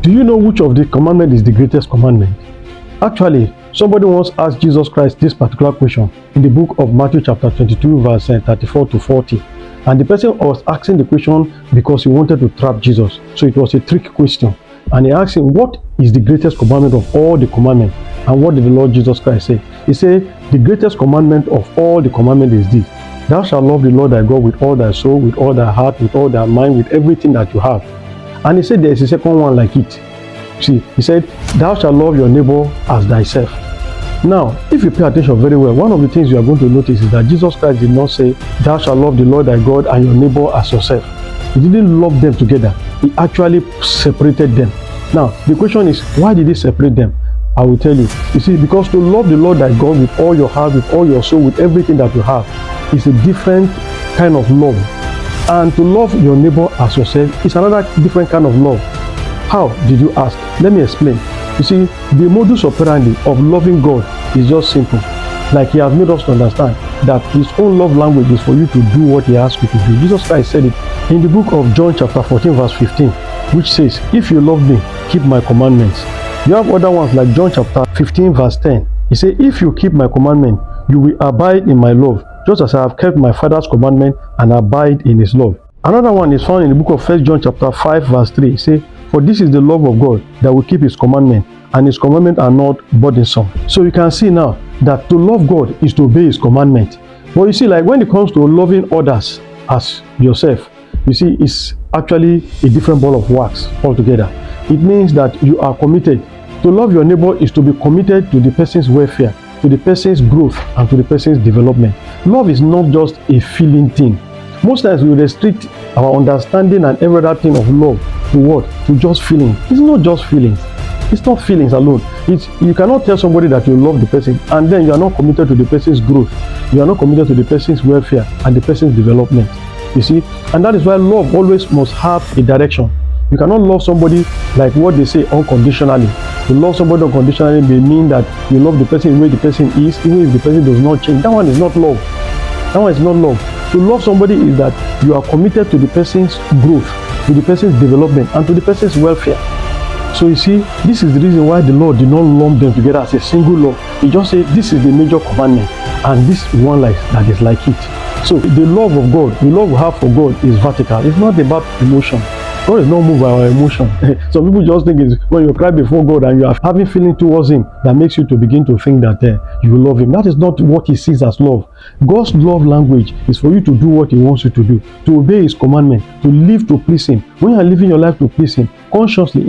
Do you know which of the commandment is the greatest commandment? Actually, somebody once asked Jesus Christ this particular question in the book of Matthew chapter 22 verse 34 to 40. And the person was asking the question because he wanted to trap Jesus. So it was a trick question. And he asked him, what is the greatest commandment of all the commandments? And what did the Lord Jesus Christ say? He said, the greatest commandment of all the commandments is this: thou shalt love the Lord thy God with all thy soul, with all thy heart, with all thy mind, with everything that you have. And he said there is a second one like it. See, he said, thou shalt love your neighbor as thyself. Now, if you pay attention very well, one of the things you are going to notice is that Jesus Christ did not say, thou shalt love the Lord thy God and your neighbor as yourself. He didn't love them together. He actually separated them. Now, the question is, why did he separate them? I will tell you. You see, because to love the Lord thy God with all your heart, with all your soul, with everything that you have, is a different kind of love. And to love your neighbor as yourself is another different kind of love. How did you ask? Let me explain. You see, the modus operandi of loving God is just simple. Like he has made us to understand that his own love language is for you to do what he asks you to do. Jesus Christ said it in the book of John chapter 14 verse 15, which says, if you love me, keep my commandments. You have other ones like John chapter 15 verse 10. He said, if you keep my commandment, you will abide in my love, just as I have kept my Father's commandment and abide in his love. Another one is found in the book of 1 John chapter 5 verse 3. He says, for this is the love of God, that we keep his commandment, and his commandments are not burdensome. So you can see now that to love God is to obey his commandment. But you see, like when it comes to loving others as yourself, you see, it's actually a different ball of wax altogether. It means that you are committed. To love your neighbor is to be committed to the person's welfare, to the person's growth, and to the person's development. Love is not just a feeling thing. Most times we restrict our understanding and every other thing of love to what? To just feelings. It's not just feelings. It's not feelings alone. You cannot tell somebody that you love the person and then you are not committed to the person's growth. You are not committed to the person's welfare and the person's development. You see? And that is why love always must have a direction. You cannot love somebody like what they say unconditionally. To love somebody unconditionally may mean that you love the person the way the person is, even if the person does not change. That one is not love. That one is not love. To love somebody is that you are committed to the person's growth, to the person's development, and to the person's welfare. So you see, this is the reason why the Lord did not lump them together as a single law. He just said, this is the major commandment, and this one like that is like it. So the love of God, the love we have for God is vertical. It's not about emotion. God is not moved by our emotion. Some people just think it's when you cry before God and you are having feeling towards him that makes you to begin to think that you love him. That is not what he sees as love. God's love language is for you to do what he wants you to do, to obey his commandment, to live to please him. When you are living your life to please him, consciously,